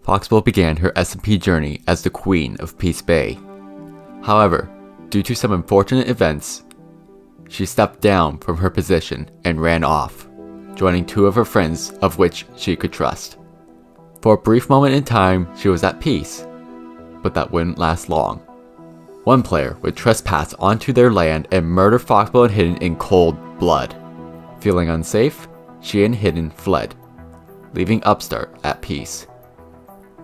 Foxwell began her SMP journey as the Queen of Peace Bay. However, due to some unfortunate events, she stepped down from her position and ran off, joining two of her friends of which she could trust. For a brief moment in time, she was at peace, but that wouldn't last long. One player would trespass onto their land and murder Foxwell and Hidden in cold blood. Feeling unsafe, she and Hidden fled, leaving Upstart at peace.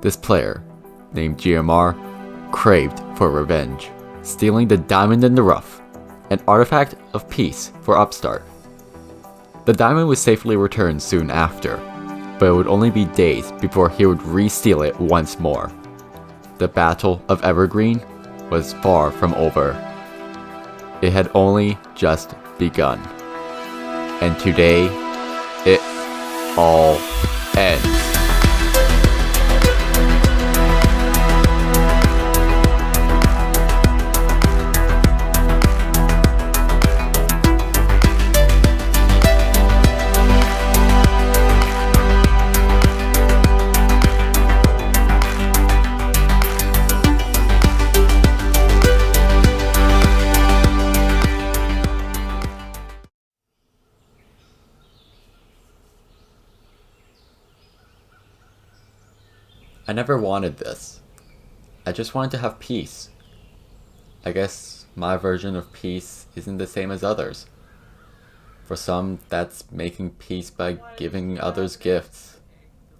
This player, named GMR, craved for revenge, stealing the diamond in the rough, an artifact of peace for Upstart. The diamond was safely returned soon after, but it would only be days before he would re-steal it once more. The Battle of EverGreen was far from over. It had only just begun. And today, it all ends. I never wanted this. I just wanted to have peace. I guess my version of peace isn't the same as others. For some, that's making peace by giving others gifts,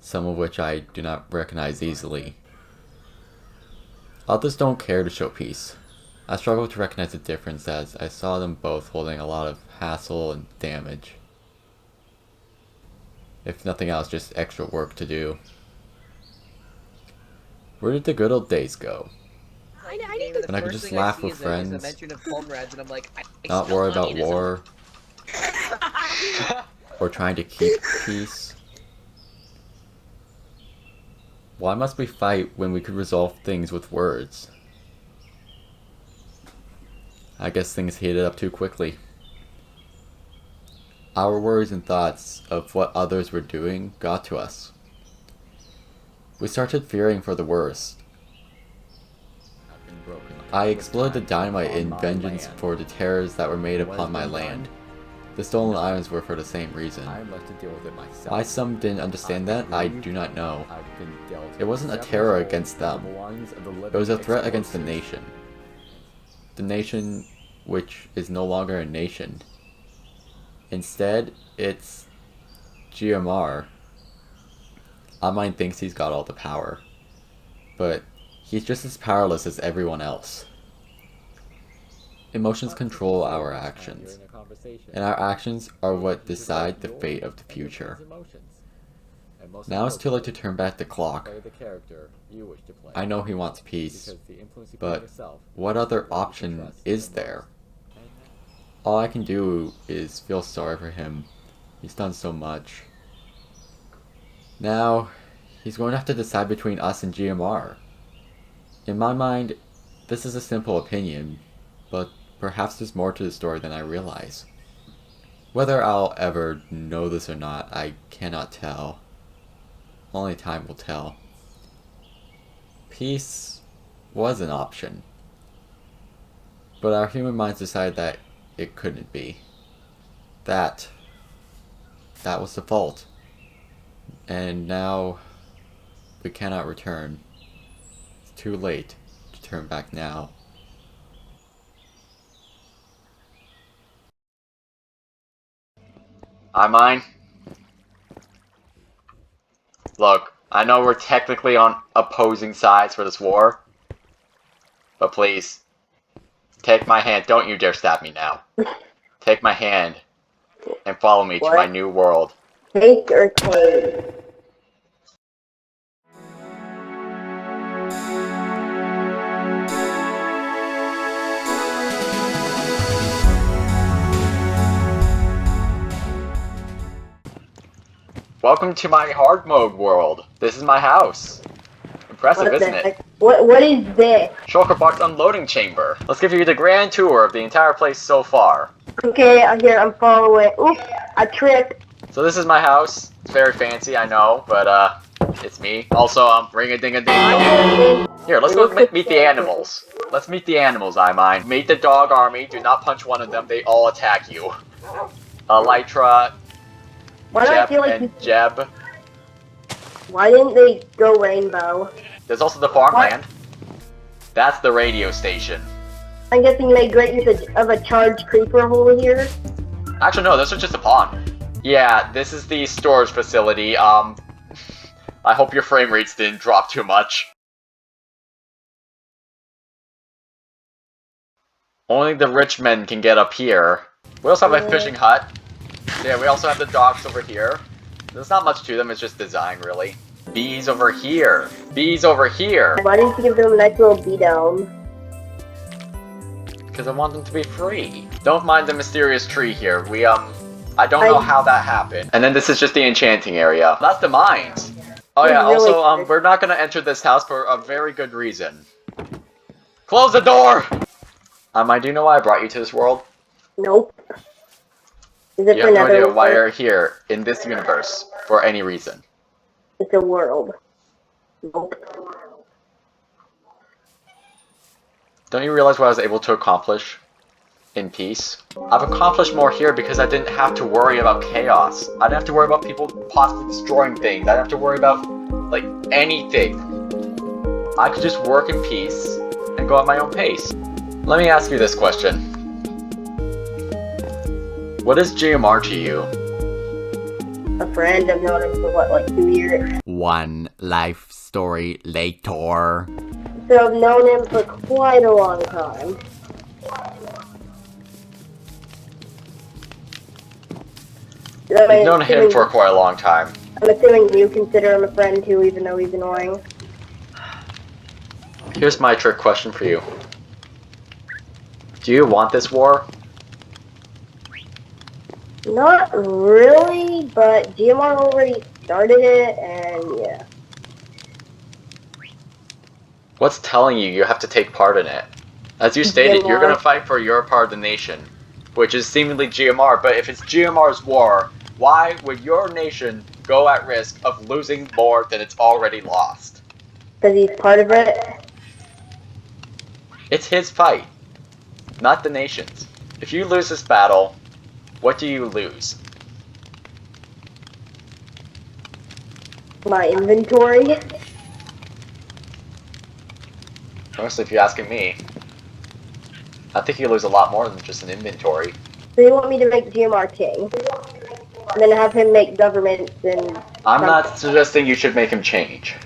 some of which I do not recognize easily. Others don't care to show peace. I struggle to recognize the difference as I saw them both holding a lot of hassle and damage. If nothing else, just extra work to do. Where did the good old days go? When I could just laugh with friends, not worry about war, or trying to keep peace. Why must we fight when we could resolve things with words? I guess things heated up too quickly. Our worries and thoughts of what others were doing got to us. We started fearing for the worst. I exploded the dynamite in vengeance for the terrors that were made upon my land. The stolen items were for the same reason. Why some didn't understand that, I do not know. It wasn't a terror against them. It was a threat against the nation. The nation which is no longer a nation. Instead, it's GMR. Online thinks he's got all the power, but he's just as powerless as everyone else. Emotions control our actions, and our actions are what decide the fate of the future. Now it's too late to turn back the clock. I know he wants peace, but what other option is there? All I can do is feel sorry for him. He's done so much. Now, he's going to have to decide between us and GMR. In my mind, this is a simple opinion, but perhaps there's more to the story than I realize. Whether I'll ever know this or not, I cannot tell. Only time will tell. Peace was an option, but our human minds decided that it couldn't be. That was the fault. And now, we cannot return. It's too late to turn back now. I mine? Look, I know we're technically on opposing sides for this war, but please, take my hand. Don't you dare stab me now. Take my hand and follow me to my new world. Take or claim. Welcome to my hard mode world. This is my house. Impressive, isn't it? What is this? Shulker Box unloading chamber. Let's give you the grand tour of the entire place so far. Okay, I'm following. Oops, I tripped. So this is my house. It's very fancy, I know, but It's me. Also, ring-a-ding-a-ding. Here, let's go meet the animals. Let's meet the animals, I mind. Meet the dog army. Do not punch one of them. They all attack you. Elytra, Why do I Jeb, feel like and Jeb. Why didn't they go rainbow? There's also the farmland. That's the radio station. I'm guessing you made great use of a charged creeper hole here. Actually, no, this was just a pond. Yeah, this is the storage facility. I hope your frame rates didn't drop too much. Only the rich men can get up here. We also have a fishing hut. Yeah, we also have the docks over here. There's not much to them, it's just design, really. Bees over here. Bees over here. Why didn't you give them a nice little bee down? Because I want them to be free. Don't mind the mysterious tree here. I don't know how that happened. And then this is just the enchanting area. That's the mines. Oh yeah, also, we're not gonna enter this house for a very good reason. Close the door! I do know why I brought you to this world? Nope. Is it You for have no another idea why you're here in this universe for any reason. It's a world. Nope. Don't you realize what I was able to accomplish in peace? I've accomplished more here because I didn't have to worry about chaos. I didn't have to worry about people possibly destroying things. I didn't have to worry about, like, anything. I could just work in peace and go at my own pace. Let me ask you this question. What is GMR to you? A friend. I've known him for what, like 2 years? One life story later. So I've known him for quite a long time. You've known him for quite a long time. I'm assuming you consider him a friend too, even though he's annoying. Here's my trick question for you. Do you want this war? Not really, but GMR already started it, and yeah. What's telling you you have to take part in it? As you stated, you're gonna fight for your part of the nation, which is seemingly GMR, but if it's GMR's war, why would your nation go at risk of losing more than it's already lost? Because he's part of it. It's his fight, not the nation's. If you lose this battle, what do you lose? My inventory. Honestly, if you're asking me, I think you lose a lot more than just an inventory. So you want me to make GMR king? And then have him make governments and... I'm not suggesting you should make him change.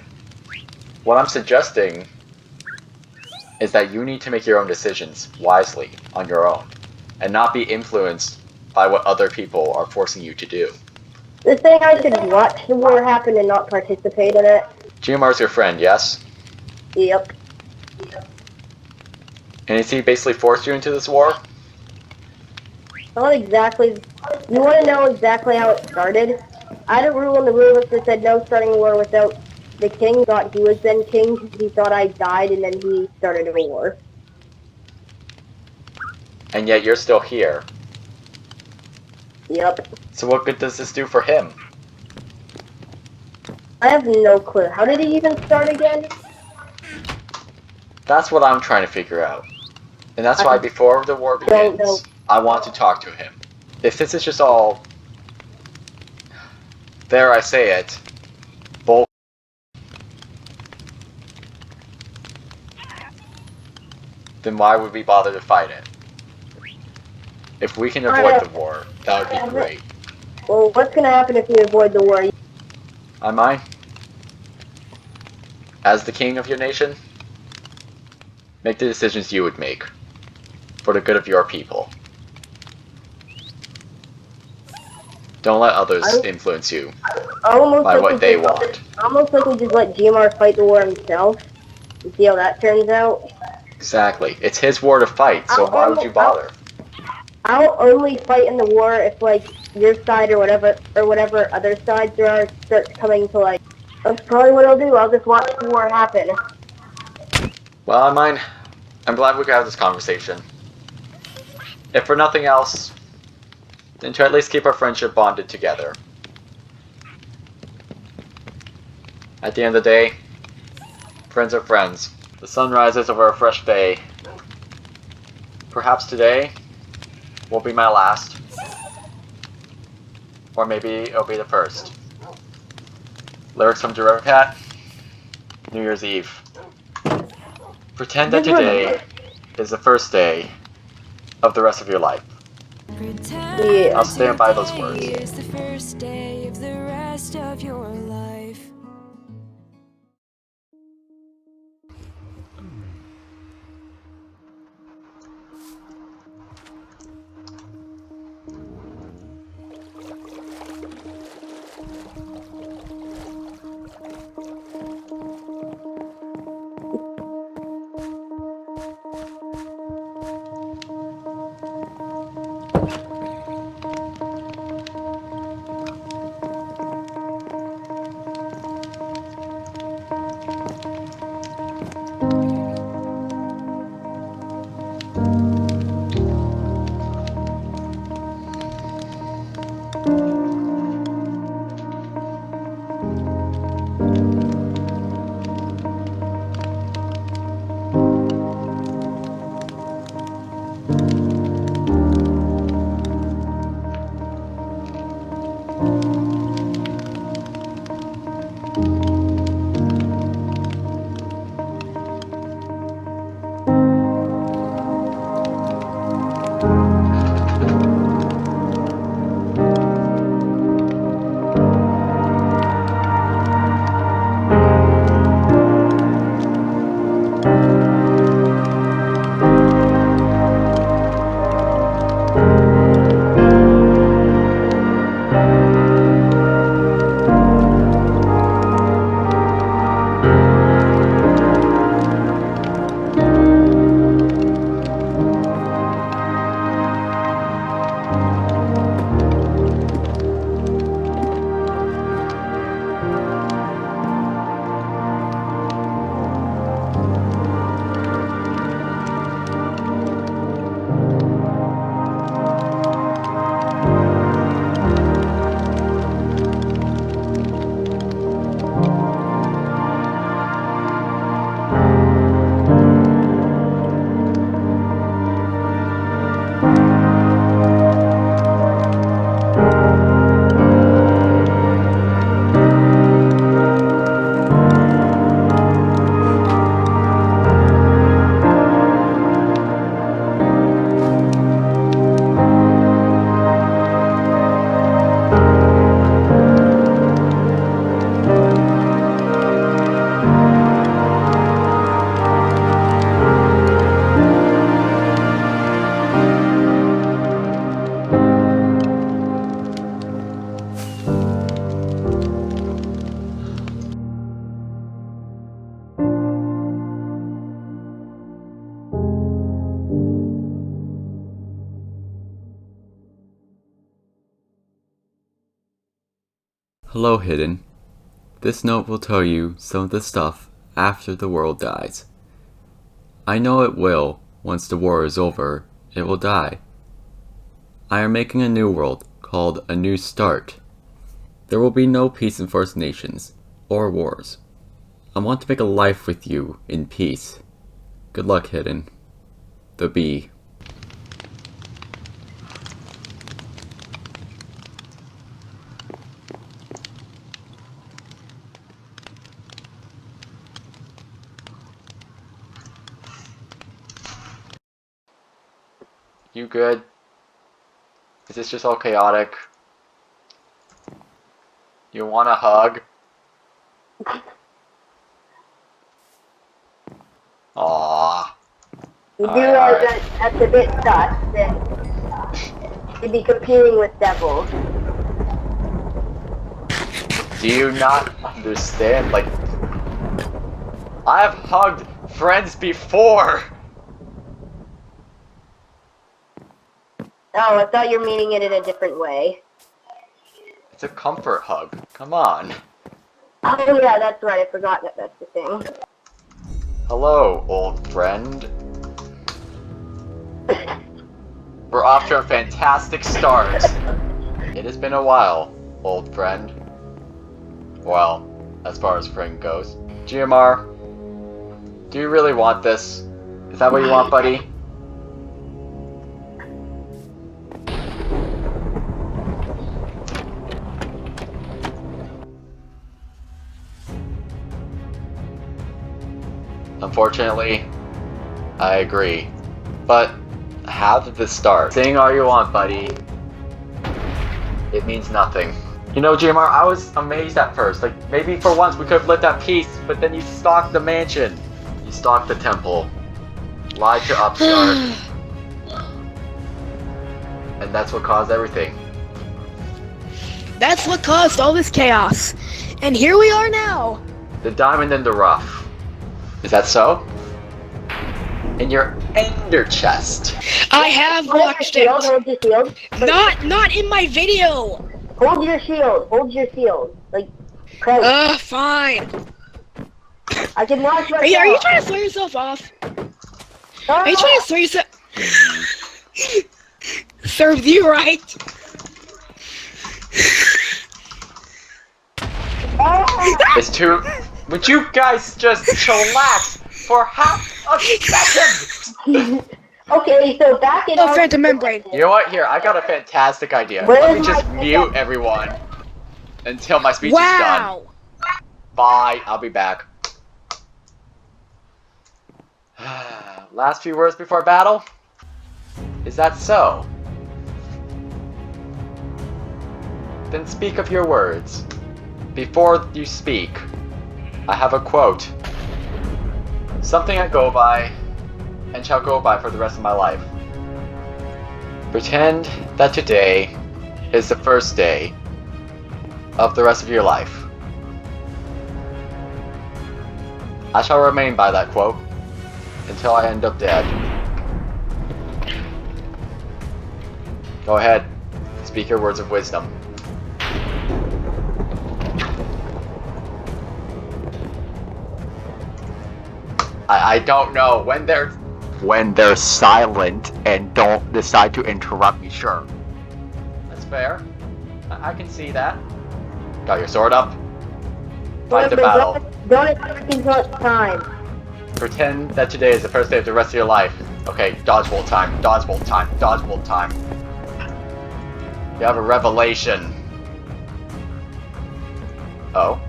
What I'm suggesting is that you need to make your own decisions wisely on your own, and not be influenced by what other people are forcing you to do. The thing I should watch the war happen and not participate in it. GMR's your friend, yes? Yep. And has he basically forced you into this war? Not exactly. You want to know exactly how it started? I had a rule in the rule list that said no starting a war without the king thought he was then king because he thought I died, and then he started a war. And yet you're still here. Yep. So what good does this do for him? I have no clue. How did he even start again? That's what I'm trying to figure out. And that's why before the war begins, I want to talk to him. If this is just all, dare I say it, bull, then why would we bother to fight it? If we can avoid the war, that would be great. Well, what's gonna happen if we avoid the war? I mind. As the king of your nation, make the decisions you would make for the good of your people. Don't let others influence you by what they want. Almost like we just let GMR fight the war himself and see how that turns out. Exactly. It's his war to fight, so why would you bother? I'll only fight in the war if, like, your side or whatever other sides there are starts coming to, like, that's probably what I'll do. I'll just watch the war happen. Well, I'm glad we could have this conversation. If for nothing else, then to at least keep our friendship bonded together. At the end of the day, friends are friends. The sun rises over a fresh day. Perhaps today will be my last. Or maybe it'll be the first. Lyrics from Derivakat, New Year's Eve. Pretend that today is the first day of the rest of your life. Yeah. I'll stand by those words. Is the first day of the rest of your life. Hello, Hidden. This note will tell you some of the stuff after the world dies. I know it will. Once the war is over, it will die. I am making a new world called A New Start. There will be no peace in First Nations, or wars. I want to make a life with you in peace. Good luck, Hidden. The Bee. You good? Is this just all chaotic? You want a hug? Aww. You do realize that that's a bit sus, that you'd be competing with devils. Do you not understand? Like, I have hugged friends before! Oh, I thought you were meaning it in a different way. It's a comfort hug. Come on. Oh yeah, that's right, I forgot that that's the thing. Hello, old friend. We're off to a fantastic start. It has been a while, old friend. Well, as far as friend goes. GMR, do you really want this? Is that what you want, buddy? Unfortunately, I agree. But how did this start? Sing all you want, buddy. It means nothing. You know, GMR, I was amazed at first. Like, maybe for once we could have lit that peace, but then you stalked the mansion. You stalked the temple. Lied to Upstart. And that's what caused everything. That's what caused all this chaos. And here we are now. The diamond in the rough. Is that so? In your ender chest. I have watched it. Hold your shield. Not in my video. Hold your shield. Hold your shield. Like, crouch. Fine. I can watch myself. Are you trying to throw yourself off? Are you trying to throw yourself? Serves you right. It's too... Would you guys just chillax for half a second? Okay, so back in our... Phantom membrane. You know what? Here, I got a fantastic idea. Where's Let me just my- mute everyone until my speech is done. Wow. Bye. I'll be back. Last few words before battle? Is that so? Then speak of your words. Before you speak, I have a quote. Something I go by, and shall go by for the rest of my life. Pretend that today is the first day of the rest of your life. I shall remain by that quote until I end up dead. Go ahead, speak your words of wisdom. I don't know. When they're silent and don't decide to interrupt me, sure. That's fair. I can see that. Got your sword up? Fight the battle. Don't expect too much time. Pretend that today is the first day of the rest of your life. Okay, dodgeball time, dodgeball time, dodgeball time. You have a revelation. Oh?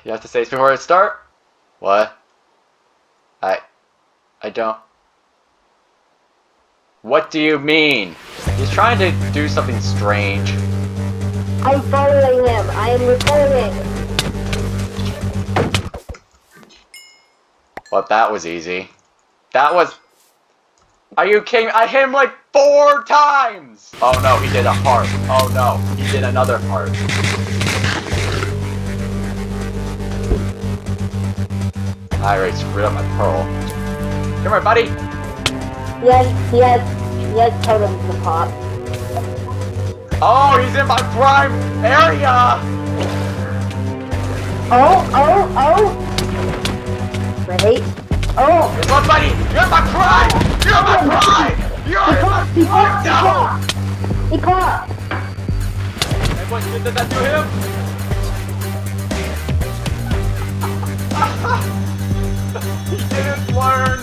You have to say this before it start? What? I don't... What do you mean? He's trying to do something strange. I'm following him. I am recording. Well, that was easy. That was... Are you kidding? I hit him like 4 times! Oh no, he did a heart. Oh no, he did another heart. I already screwed up my pearl. Come here, buddy! He has totems to pop. Oh, he's in my prime area! Oh! Wait. Oh! Guess what, buddy? You're my prime! You're my prime! You're my prime! No! He caught! And what did that do him? He didn't learn!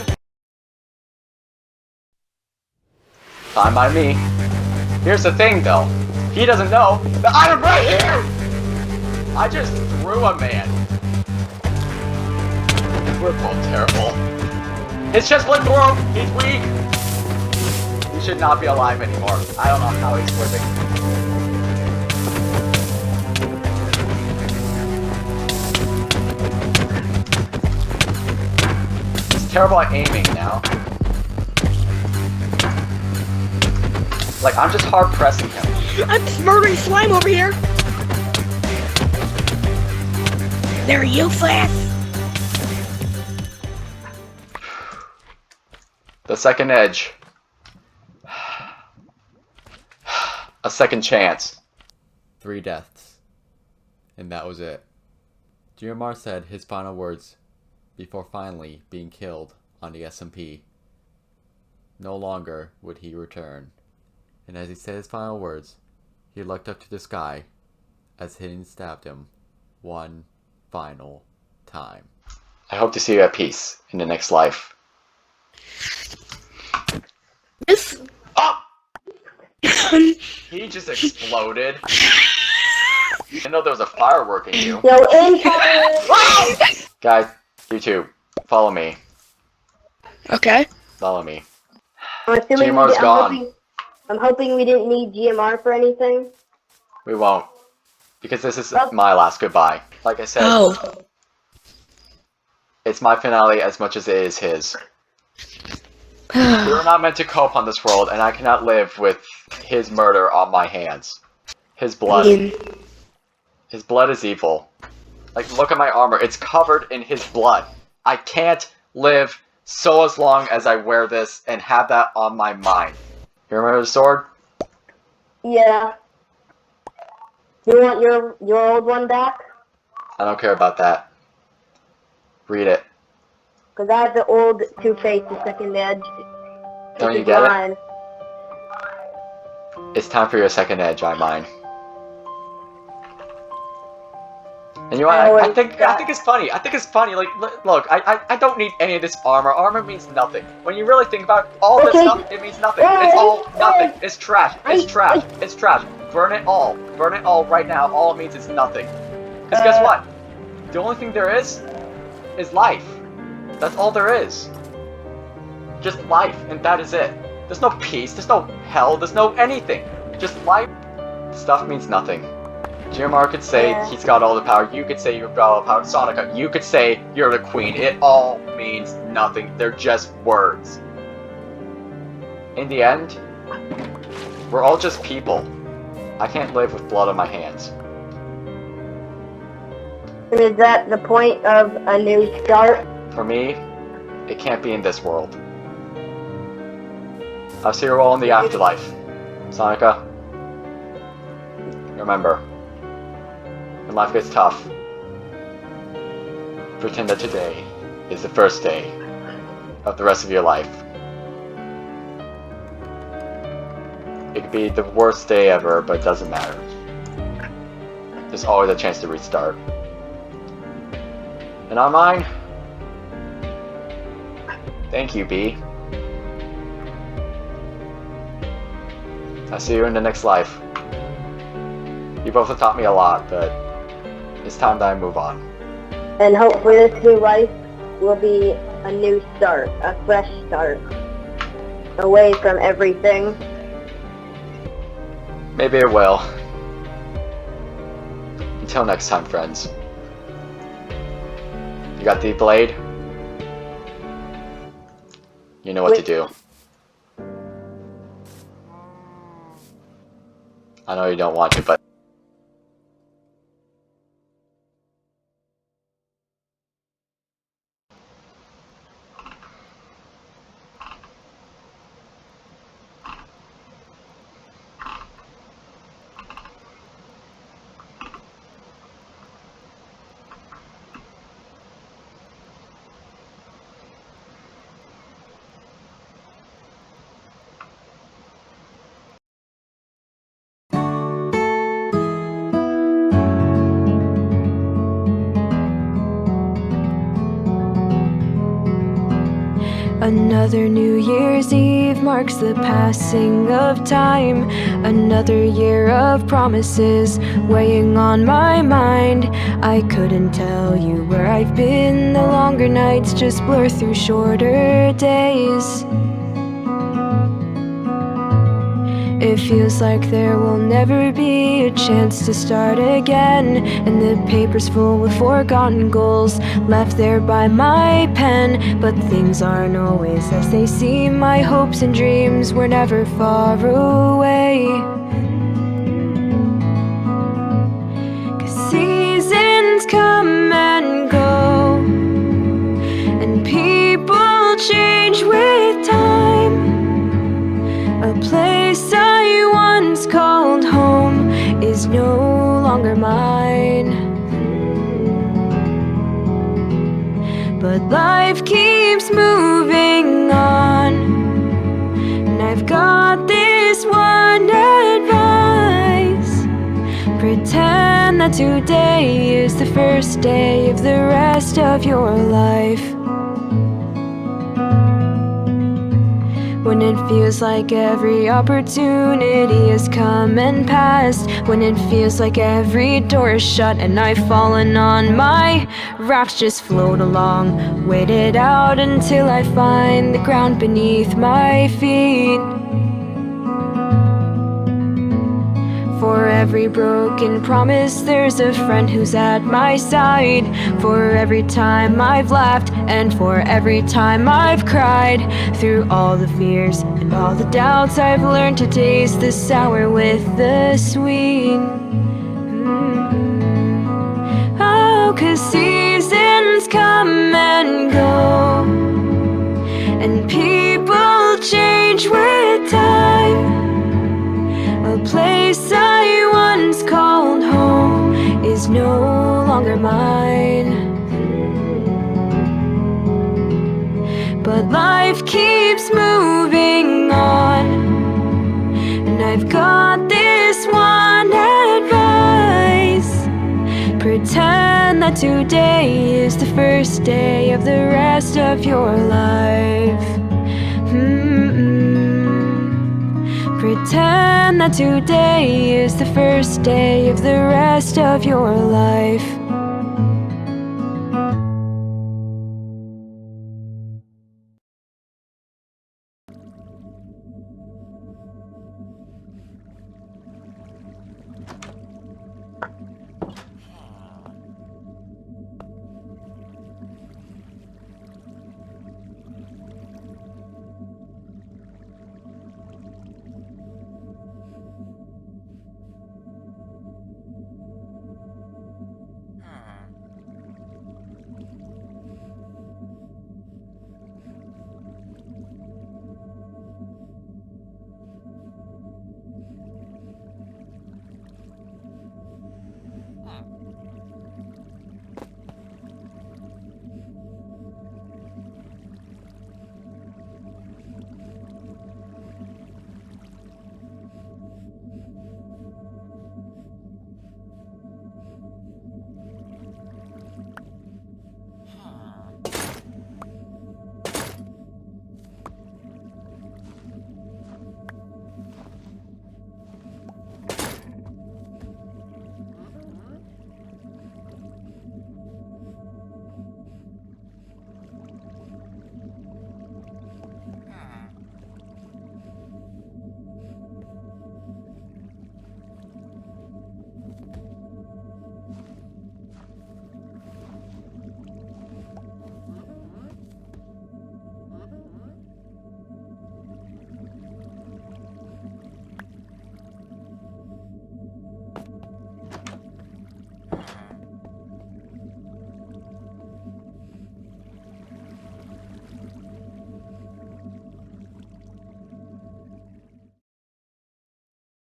Fine by me. Here's the thing though. He doesn't know that I'm right here! I just threw a man. We're both terrible. His chest went through! He's weak! He should not be alive anymore. I don't know how he's living. Terrible at aiming now. Like, I'm just hard pressing him. I'm just murdering slime over here. They're useless. The second edge. A second chance. 3 deaths. And that was it. GMR said his final words before finally being killed on the SMP. No longer would he return. And as he said his final words, he looked up to the sky as Hitting stabbed him one final time. I hope to see you at peace in the next life. This. Oh! He just exploded. I know there was a firework in you. Yo, incoming! Guys, YouTube, follow me. Okay. Follow me. I'm assuming GMR's gone. I'm hoping we didn't need GMR for anything. We won't. Because this is my last goodbye. Like I said, it's my finale as much as it is his. We're not meant to cope on this world, and I cannot live with his murder on my hands. His blood. His blood is evil. Like, look at my armor. It's covered in his blood. I can't live so as long as I wear this and have that on my mind. You remember the sword? Yeah. You want your old one back? I don't care about that. Read it. Because I have the old Two-Face, the second edge. Don't you get it? It's time for your second edge, I mine. And you know what? I think it's funny. I think it's funny. Like, look, I don't need any of this armor. Armor means nothing. When you really think about all this stuff, it means nothing. It's all nothing. It's trash. It's trash. It's trash. Burn it all. Burn it all right now. All it means is nothing. Because guess what? The only thing there is life. That's all there is. Just life, and that is it. There's no peace. There's no hell. There's no anything. Just life. Stuff means nothing. GMR could say he's got all the power, you could say you've got all the power, Sonica, you could say you're the queen. It all means nothing. They're just words. In the end, we're all just people. I can't live with blood on my hands. And is that the point of a new start? For me, it can't be in this world. I'll see you all in the afterlife. Sonica, remember, when life gets tough, pretend that today is the first day of the rest of your life. It could be the worst day ever, but it doesn't matter. There's always a chance to restart. And on mine, thank you, Bee. I'll see you in the next life. You both have taught me a lot, but it's time that I move on. And hopefully this new life will be a new start, a fresh start. Away from everything. Maybe it will. Until next time, friends. You got the blade? You know what to do. I know you don't want to, but Another New Year's Eve marks the passing of time. Another year of promises weighing on my mind. I couldn't tell you where I've been. The longer nights just blur through shorter days. It feels like there will never be a chance to start again. And the paper's full with forgotten goals left there by my pen. But things aren't always as they seem. My hopes and dreams were never far away. 'Cause seasons come and go, and people change with time. A place I once called home is no longer mine. But life keeps moving on, I've got this one advice: pretend that today is the first day of the rest of your life. When it feels like every opportunity has come and passed, when it feels like every door is shut and I've fallen on my rocks, just float along, wait it out until I find the ground beneath my feet. For every broken promise, there's a friend who's at my side. For every time I've laughed, and for every time I've cried, through all the fears and all the doubts, I've learned to taste the sour with the sweet. Oh, 'cause seasons come and go, and people change with time. A place I once called home is no longer mine. But life keeps moving on, and I've got this one advice: pretend that today is the first day of the rest of your life. Pretend that today is the first day of the rest of your life.